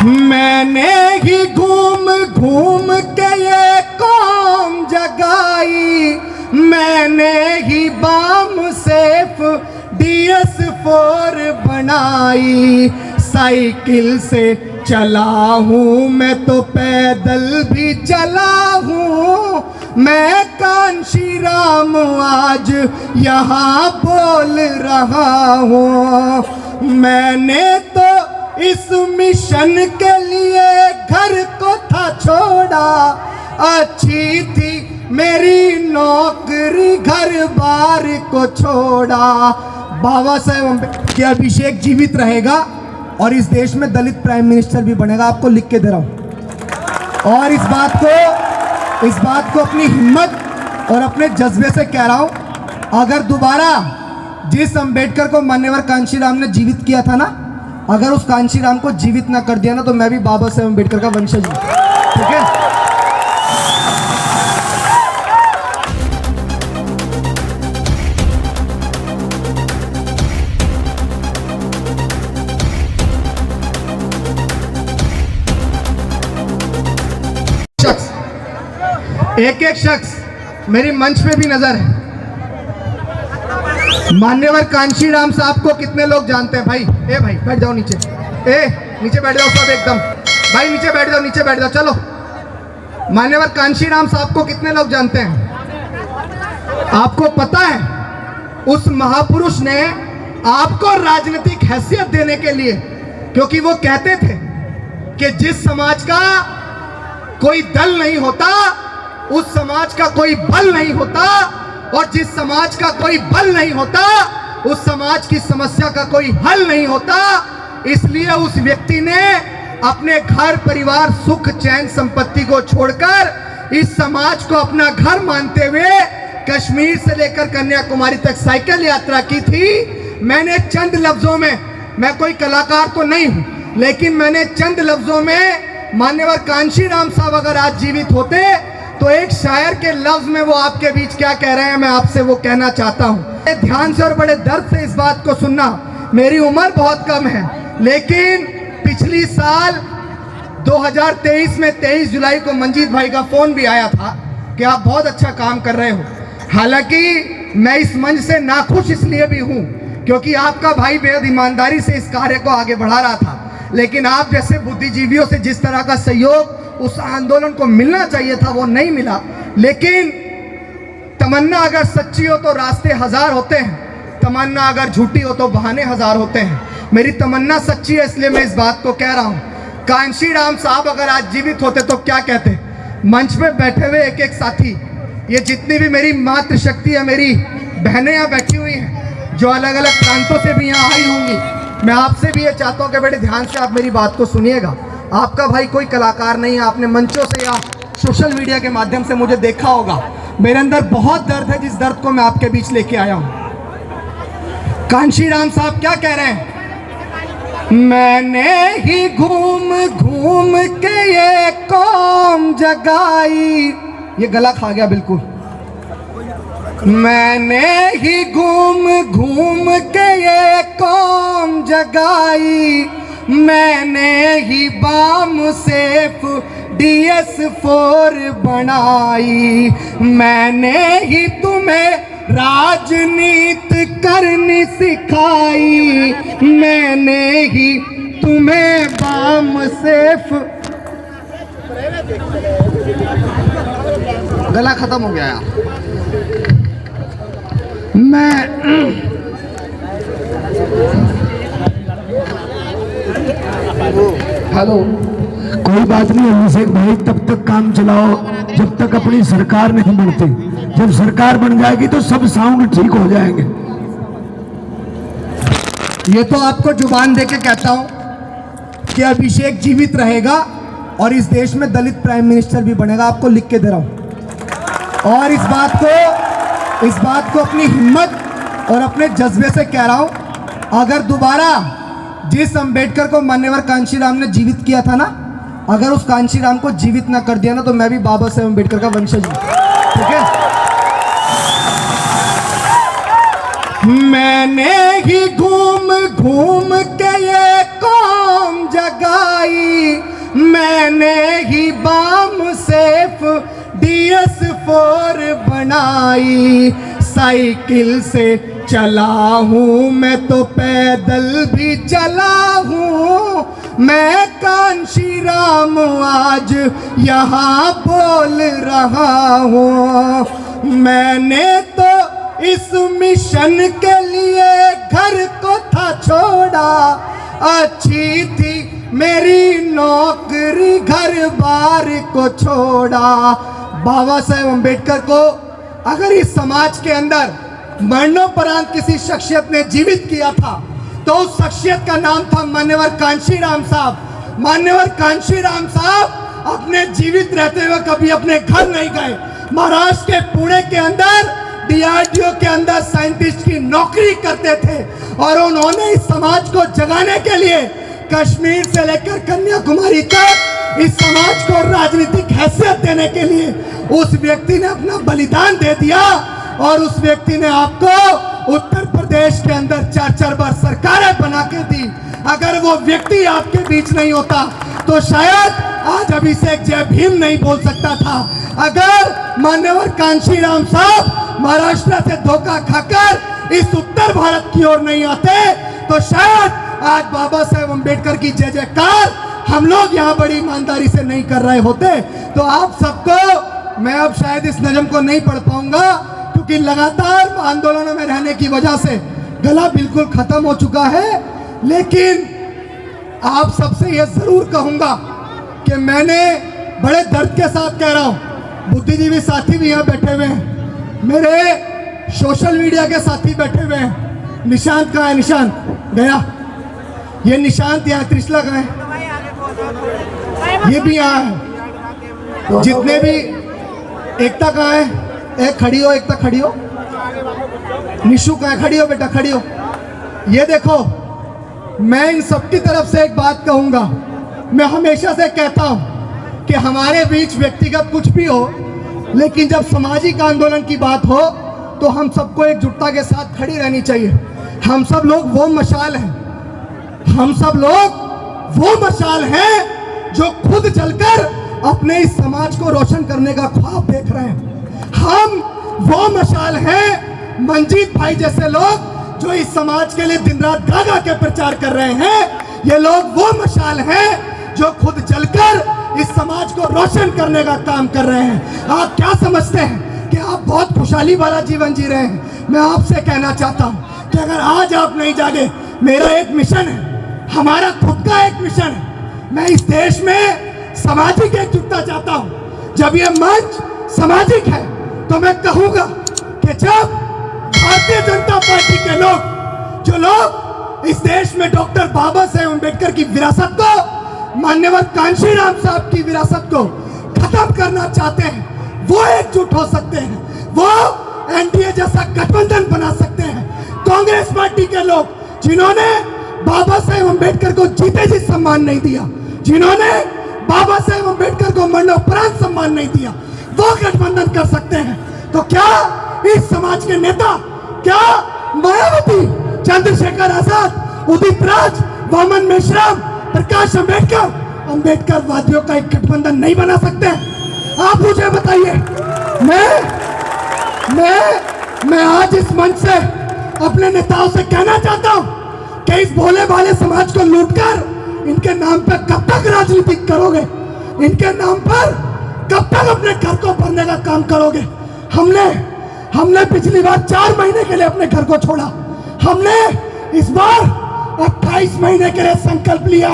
मैंने ही घूम घूम के ये कौम जगाई, मैंने ही बाम सेफ DS4 बनाई। साइकिल से चला हूँ मैं तो पैदल भी चला हूँ, मैं कांशी राम आज यहाँ बोल रहा हूँ। मैंने तो इस मिशन के लिए घर को था छोड़ा, अच्छी थी मेरी नौकरी घर बार को छोड़ा। बाबा साहेब अम्बेडकर के अभिषेक जीवित रहेगा और इस देश में दलित प्राइम मिनिस्टर भी बनेगा, आपको लिख के दे रहा हूं। और इस बात को अपनी हिम्मत और अपने जज्बे से कह रहा हूं। अगर दोबारा जिस अम्बेडकर को मान्यवर कांशीराम ने जीवित किया था ना, अगर उस कांशीराम को जीवित ना कर दिया ना, तो मैं भी बाबा साहेब अम्बेडकर का वंशज हूं। ठीक है। एक एक शख्स मेरी मंच पे भी नजर है। मान्यवर कांशीराम साहब को कितने लोग जानते हैं? भाई भाई बैठ जाओ नीचे, नीचे बैठ जाओ सब एकदम। भाई नीचे बैठ जाओ चलो। मान्यवर कांशीराम साहब को कितने लोग जानते हैं? आपको पता है उस महापुरुष ने आपको राजनीतिक हैसियत देने के लिए, क्योंकि वो कहते थे कि जिस समाज का कोई दल नहीं होता उस समाज का कोई बल नहीं होता, और जिस समाज का कोई बल नहीं होता उस समाज की समस्या का कोई हल नहीं होता। इसलिए उस व्यक्ति ने अपने घर परिवार सुख चैन संपत्ति को छोड़कर इस समाज को अपना घर मानते हुए कश्मीर से लेकर कन्याकुमारी तक साइकिल यात्रा की थी। मैंने चंद लफ्जों में, मैं कोई कलाकार तो नहीं हूं, लेकिन मैंने चंद लफ्जों में मान्यवर कांशीराम साहब अगर आज जीवित होते तो एक शायर के लफ्ज में वो आपके बीच क्या कह रहे हैं मैं आपसे वो कहना चाहता हूं। ध्यान से और बड़े दर्द से इस बात को सुनना। मेरी उम्र बहुत कम है, लेकिन पिछली साल 2023 में 23 जुलाई को मंजीत भाई का फोन भी आया था कि आप बहुत अच्छा काम कर रहे हो। हालांकि मैं इस मंच से नाखुश इसलिए भी हूं क्योंकि आपका भाई बेहद ईमानदारी से इस कार्य को आगे बढ़ा रहा था, लेकिन आप जैसे बुद्धिजीवियों से जिस तरह का सहयोग उस आंदोलन को मिलना चाहिए था वो नहीं मिला। लेकिन तमन्ना अगर सच्ची हो तो रास्ते हजार होते हैं, तमन्ना अगर झूठी हो तो बहाने हजार होते हैं। मेरी तमन्ना सच्ची है, इसलिए मैं इस बात को कह रहा हूं। कांशीराम साहब अगर आज जीवित होते तो क्या कहते? मंच पे बैठे हुए एक एक साथी, ये जितनी भी मेरी मातृशक्ति है, मेरी बहनें यहाँ बैठी हुई हैं जो अलग अलग प्रांतों से भी यहाँ आई होंगी, मैं आपसे भी ये चाहता हूँ कि बेटे ध्यान से आप मेरी बात को सुनिएगा। आपका भाई कोई कलाकार नहीं है, आपने मंचों से या सोशल मीडिया के माध्यम से मुझे देखा होगा। मेरे अंदर बहुत दर्द है, जिस दर्द को मैं आपके बीच लेके आया हूं। कांशीराम साहब क्या कह रहे हैं? मैंने ही घूम घूम के ये कौम जगाई, ये गला खा गया बिल्कुल। मैंने ही घूम घूम के ये कौम जगाई, मैंने ही बाम सेफ DS4 बनाई, मैंने ही तुम्हें राजनीति करनी सिखाई, मैंने ही तुम्हें बाम सेफ। गला खत्म हो गया यार। हेलो, कोई बात नहीं अभिषेक भाई, तब तक काम चलाओ जब तक अपनी सरकार नहीं बनती। जब सरकार बन जाएगी तो सब साउंड ठीक हो जाएंगे। ये तो आपको जुबान देके कहता हूं कि अभिषेक जीवित रहेगा और इस देश में दलित प्राइम मिनिस्टर भी बनेगा, आपको लिख के दे रहा हूं। और इस बात को अपनी हिम्मत और अपने जज्बे से कह रहा हूं। अगर दोबारा जिस अम्बेडकर को मान्यवर कांशीराम ने जीवित किया था ना, अगर उस कांशीराम को जीवित ना कर दिया ना, तो मैं भी बाबा साहेब अम्बेडकर का वंशज हूं। ठीक है। मैंने ही घूम घूम के ये कौम जगाई, बनाई, मैंने ही बाम सेफ DS4 बनाई। साइकिल से चला हूँ मैं तो पैदल भी चला हूँ, मैं कांशी राम आज यहाँ बोल रहा हूँ। मैंने तो इस मिशन के लिए घर को था छोड़ा, अच्छी थी मेरी नौकरी घर बार को छोड़ा। बाबा साहेब अम्बेडकर को अगर इस समाज के अंदर मरणोपरांत किसी शख्सियत ने जीवित किया था तो उस शख्सियत का नाम था मान्यवर कांशी राम साहब। मान्यवर कांशी राम साहब अपने जीवित रहते हुए कभी अपने घर नहीं गए। महाराष्ट्र के पुणे के अंदर DRDO के अंदर साइंटिस्ट की नौकरी करते थे और उन्होंने इस समाज को जगाने के लिए कश्मीर से लेकर कन्याकुमारी तक इस समाज को राजनीतिक हैसियत देने के लिए उस व्यक्ति ने अपना बलिदान दे दिया और उस व्यक्ति ने आपको उत्तर प्रदेश के अंदर 4-4 बार सरकारें बना के दी। अगर वो व्यक्ति आपके बीच नहीं होता तो शायद आज अभिषेक जय भीम नहीं बोल सकता था। अगर मान्यवर कांशी राम साहब महाराष्ट्र से धोखा खाकर इस उत्तर भारत की ओर नहीं आते तो शायद आज बाबा साहेब अम्बेडकर की जय जयकार हम लोग यहाँ बड़ी ईमानदारी से नहीं कर रहे होते। तो आप सबको मैं अब शायद इस नज़म को नहीं पढ़ पाऊंगा क्योंकि लगातार आंदोलनों में रहने की वजह से गला बिल्कुल खत्म हो चुका है। लेकिन आप सबसे यह जरूर कहूंगा कि मैंने बड़े दर्द के साथ कह रहा हूं, बुद्धिजीवी साथी भी यहाँ बैठे हुए हैं, मेरे सोशल मीडिया के साथी बैठे हुए हैं। निशांत कहाँ है? निशांत गया, ये निशांत यहाँ, त्रिशला कहाँ है? ये भी यहाँ है। जितने भी, एकता कहाँ है? एक खड़ी हो, एकता खड़ी हो। निशु कहाँ है? खड़ी हो बेटा, खड़ी हो। ये देखो, मैं इन सबकी तरफ से एक बात कहूंगा। मैं हमेशा से कहता हूं कि हमारे बीच व्यक्तिगत कुछ भी हो, लेकिन जब सामाजिक आंदोलन की बात हो तो हम सबको एकजुटता के साथ खड़ी रहनी चाहिए। हम सब लोग वो मशाल हैं, हम सब लोग वो मशाल हैं जो खुद जलकर अपने इस समाज को रोशन करने का ख्वाब देख रहे हैं। हम वो मशाल हैं, मंजीत भाई जैसे लोग जो इस समाज के लिए दिन रात गा के प्रचार कर रहे हैं। ये लोग वो मशाल हैं जो खुद जलकर इस समाज को रोशन करने का काम कर रहे हैं। आप क्या समझते हैं कि आप बहुत खुशहाली वाला जीवन जी रहे हैं? मैं आपसे कहना चाहता हूं कि अगर आज आप नहीं जागे, मेरा एक मिशन है, हमारा खुद का एक मिशन है। मैं इस देश में सामाजिक एकजुटता चाहता हूं। जब ये मंच सामाजिक है तो मैं कहूंगा कि जब भारतीय जनता पार्टी के लोग, जो लोग इस देश में डॉक्टर बाबा साहेब अम्बेडकर की विरासत को, मान्यवर कांशी राम साहब की विरासत को खत्म करना चाहते हैं, वो एकजुट हो सकते हैं, वो NDA जैसा गठबंधन बना सकते हैं। कांग्रेस पार्टी के लोग जिन्होंने बाबा साहेब अम्बेडकर को जीते जी सम्मान नहीं दिया, जिन्होंने बाबा साहेब अम्बेडकर को मरणोपरांत सम्मान नहीं दिया, वो गठबंधन कर सकते हैं। तो क्या इस समाज के नेता, क्या मायावती, चंद्रशेखर आजाद, उदित राज, वामन मेश्राम, प्रकाश अम्बेडकर वादियों का एक गठबंधन नहीं बना सकते? आप मुझे बताइए। मैं आज इस मंच से अपने नेताओं से कहना चाहता हूं कि इस भोले भाले समाज को लूटकर इनके नाम पर कब तक राजनीति करोगे? इनके नाम पर कब तक अपने घर को भरने का काम करोगे? हमने पिछली बार 4 महीने के लिए अपने घर को छोड़ा। हमने इस बार 28 महीने के लिए संकल्प लिया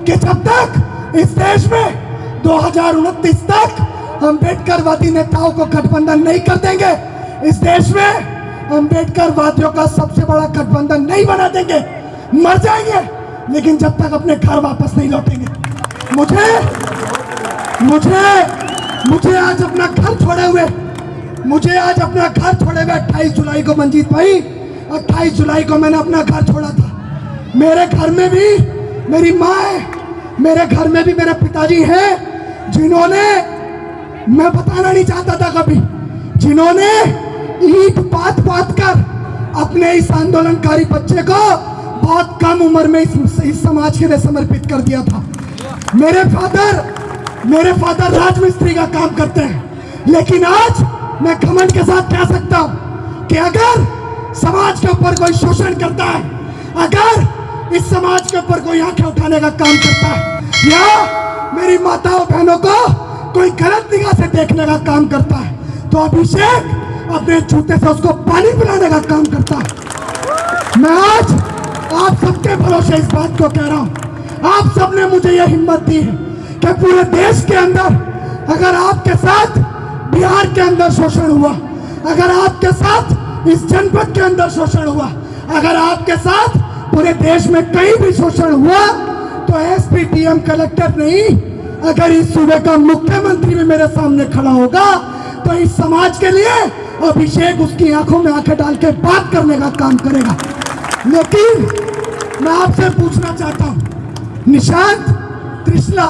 कि जब तक इस देश में 2029 तक अम्बेडकरवादी नेताओं को गठबंधन नहीं कर देंगे, इस देश में अम्बेडकरवादियों का सबसे बड़ा गठबंधन नहीं बना देंगे, मर जाएंगे, लेकिन जब तक अपने घर वापस नहीं लौटेंगे। मुझे आज अपना घर छोड़े हुए 28 जुलाई को, मंजीत भाई 28 जुलाई को मैंने अपना घर छोड़ा था। मेरे घर में भी मेरी माँ है, मेरे घर में भी मेरे पिताजी हैं जिन्होंने, मैं बताना नहीं चाहता था कभी, जिन्होंने ईंट पात कर अपने इस आंदोलनकारी बच्चे को बहुत कम उम्र में इस समाज के लिए समर्पित कर दिया था। मेरे फादर राजमिस्त्री का काम करते हैं, लेकिन आज मैं घमंड के साथ कह सकता हूं कि अगर समाज के ऊपर कोई शोषण करता है, अगर इस समाज के ऊपर कोई आंखें उठाने का काम करता है, या मेरी माताओं बहनों को कोई गलत निगाह से देखने का काम करता है, तो अभिषेक अपने जूते से उसको पानी पिलाने का काम करता है। मैं आज आप सबके भरोसे इस बात को कह रहा हूं, आप सबने मुझे यह हिम्मत दी है कि पूरे देश के अंदर अगर आपके साथ बिहार के अंदर शोषण हुआ, अगर आपके साथ इस जनपद के अंदर शोषण हुआ, अगर आपके साथ पूरे देश में कहीं भी शोषण हुआ, तो एसपी डीएम कलेक्टर नहीं, अगर इस सूबे का मुख्यमंत्री भी मेरे सामने खड़ा होगा तो इस समाज के लिए अभिषेक उसकी आंखों में आंखें डाल के बात करने का काम करेगा। लेकिन मैं आपसे पूछना चाहता हूं, निशांत, त्रिशला,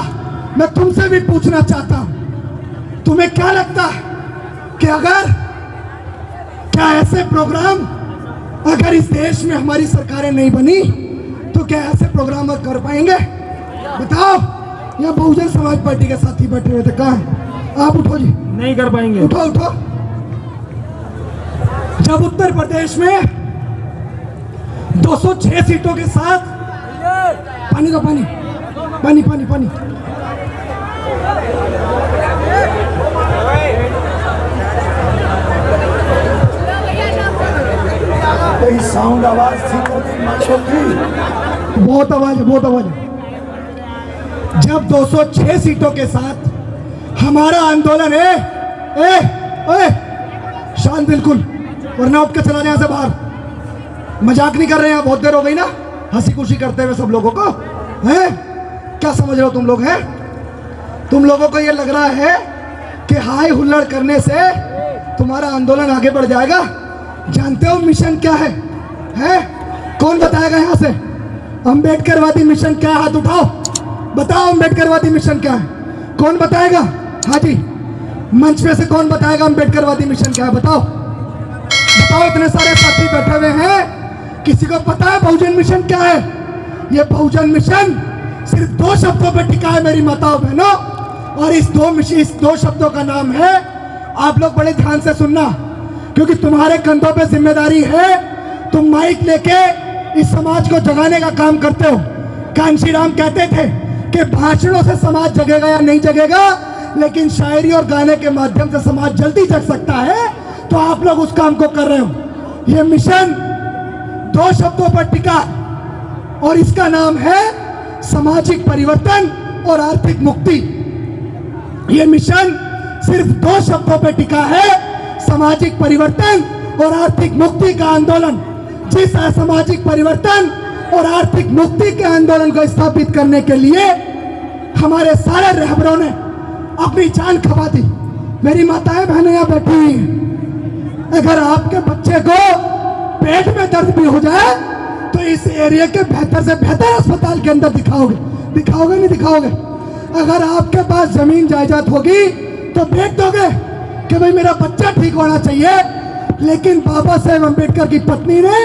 मैं तुमसे भी पूछना चाहता हूं, तुम्हें क्या लगता है कि क्या ऐसे प्रोग्राम अगर इस देश में हमारी सरकारें नहीं बनी तो क्या ऐसे प्रोग्राम कर पाएंगे? बताओ। यहाँ बहुजन समाज पार्टी के साथी बैठे हुए थे, कहाँ हैं? आप उठो जी। नहीं कर पाएंगे। उठो। जब उत्तर प्रदेश में 206 सीटों के साथ पानी का पानी साउंड आवाज बहुत आवाज है। जब 206 सीटों के साथ हमारा आंदोलन है, शांत बिल्कुल, वरना उठ के चला जाए से बाहर। मजाक नहीं कर रहे हैं, बहुत देर हो गई ना हंसी खुशी करते हुए सब लोगों को, हैं? क्या समझ रहे हो तुम लोग? हैं तुम लोगों को ये लग रहा है कि हाय हुल्लड़ करने से तुम्हारा आंदोलन आगे बढ़ जाएगा? जानते हो मिशन क्या है? कौन बताएगा? यहाँ से अंबेडकरवादी मिशन क्या है? हाथ उठाओ, बताओ अंबेडकरवादी मिशन क्या है? कौन बताएगा? हाँ जी, मंच पे से कौन बताएगा अंबेडकरवादी मिशन क्या है? बताओ। इतने सारे साथी बैठे हुए हैं, किसी को पता है बहुजन मिशन क्या है? ये बहुजन मिशन सिर्फ 2 शब्दों पर टिका है मेरी माताओं बहनों, और इस दो शब्दों का नाम है, आप लोग बड़े ध्यान से सुनना क्योंकि तुम्हारे कंधों पे जिम्मेदारी है। तुम माइक लेके इस समाज को जगाने का काम करते हो। कांशीराम कहते थे कि भाषणों से समाज जगेगा या नहीं जगेगा, लेकिन शायरी और गाने के माध्यम से समाज जल्दी जग सकता है। तो आप लोग उस काम को कर रहे हो। ये मिशन 2 शब्दों पर टिका और इसका नाम है सामाजिक परिवर्तन और आर्थिक मुक्ति। ये मिशन सिर्फ 2 शब्दों पर टिका है, सामाजिक परिवर्तन और आर्थिक मुक्ति का आंदोलन। जिस असामाजिक परिवर्तन और आर्थिक मुक्ति के आंदोलन को स्थापित करने के लिए हमारे सारे रहबरों ने अपनी जान खपा दी। मेरी माताएं बहनें यहाँ बैठी हुई हैं, अगर आपके बच्चे को पेट में दर्द भी हो जाए तो इस एरिया के बेहतर से बेहतर अस्पताल के अंदर दिखाओगे नहीं दिखाओगे? अगर आपके पास जमीन जायदाद होगी तो बेच दोगे कि भाई मेरा बच्चा ठीक होना चाहिए। लेकिन बाबा साहेब अम्बेडकर की पत्नी ने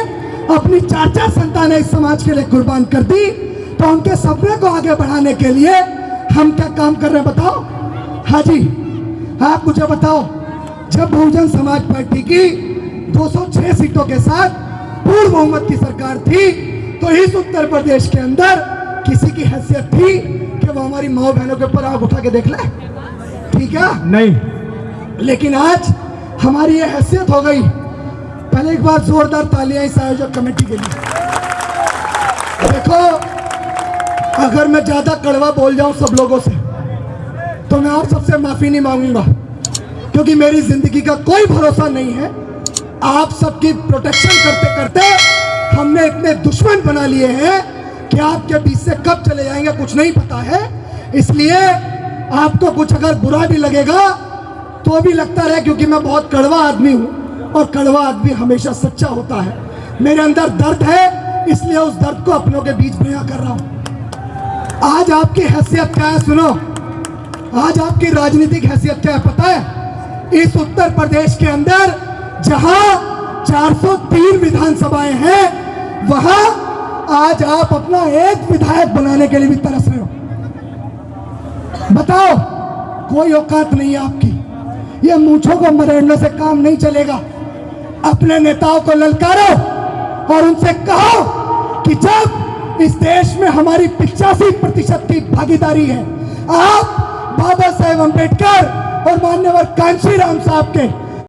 अपनी 4 संतानें इस समाज के लिए कुर्बान कर दी, तो उनके सपने को आगे बढ़ाने के लिए हम क्या काम कर रहे हैं बताओ? हाँ जी, आप मुझे बताओ, जब बहुजन समाज पार्टी की 206 सीटों के साथ पूर्ण बहुमत की सरकार थी, तो इस उत्तर प्रदेश के अंदर किसी की हैसियत थी कि वो हमारी माओ बहनों के ऊपर आग उठा के देख ले? ठीक है, नहीं। लेकिन आज हमारी ये हैसियत हो गई। पहले एक बार जोरदार तालियां इस आयोजक कमेटी के लिए। देखो, अगर मैं ज्यादा कड़वा बोल जाऊं सब लोगों से तो मैं आप सबसे माफी नहीं मांगूंगा, क्योंकि मेरी जिंदगी का कोई भरोसा नहीं है। आप सबकी प्रोटेक्शन करते करते हमने इतने दुश्मन बना लिए हैं कि आपके बीच से कब चले जाएंगे कुछ नहीं पता है। इसलिए आपको कुछ अगर बुरा भी लगेगा तो भी लगता रहे, क्योंकि मैं बहुत कड़वा आदमी हूं और कड़वा आदमी हमेशा सच्चा होता है। मेरे अंदर दर्द है, इसलिए उस दर्द को अपनों के बीच बयां कर रहा हूं। आज आपकी हैसियत क्या है सुनो, आज आपकी राजनीतिक हैसियत क्या है पता है? इस उत्तर प्रदेश के अंदर जहां 403 विधानसभाएं हैं, वहां आज आप अपना एक विधायक बनाने के लिए भी तरस रहे हो। बताओ, कोई औकात नहीं है आपकी। ये मूंछों को मरोड़ने से काम नहीं चलेगा। अपने नेताओं को ललकारो और उनसे कहो कि जब इस देश में हमारी 85% की भागीदारी है, आप बाबा साहेब अम्बेडकर और मान्यवर कांशीराम साहब के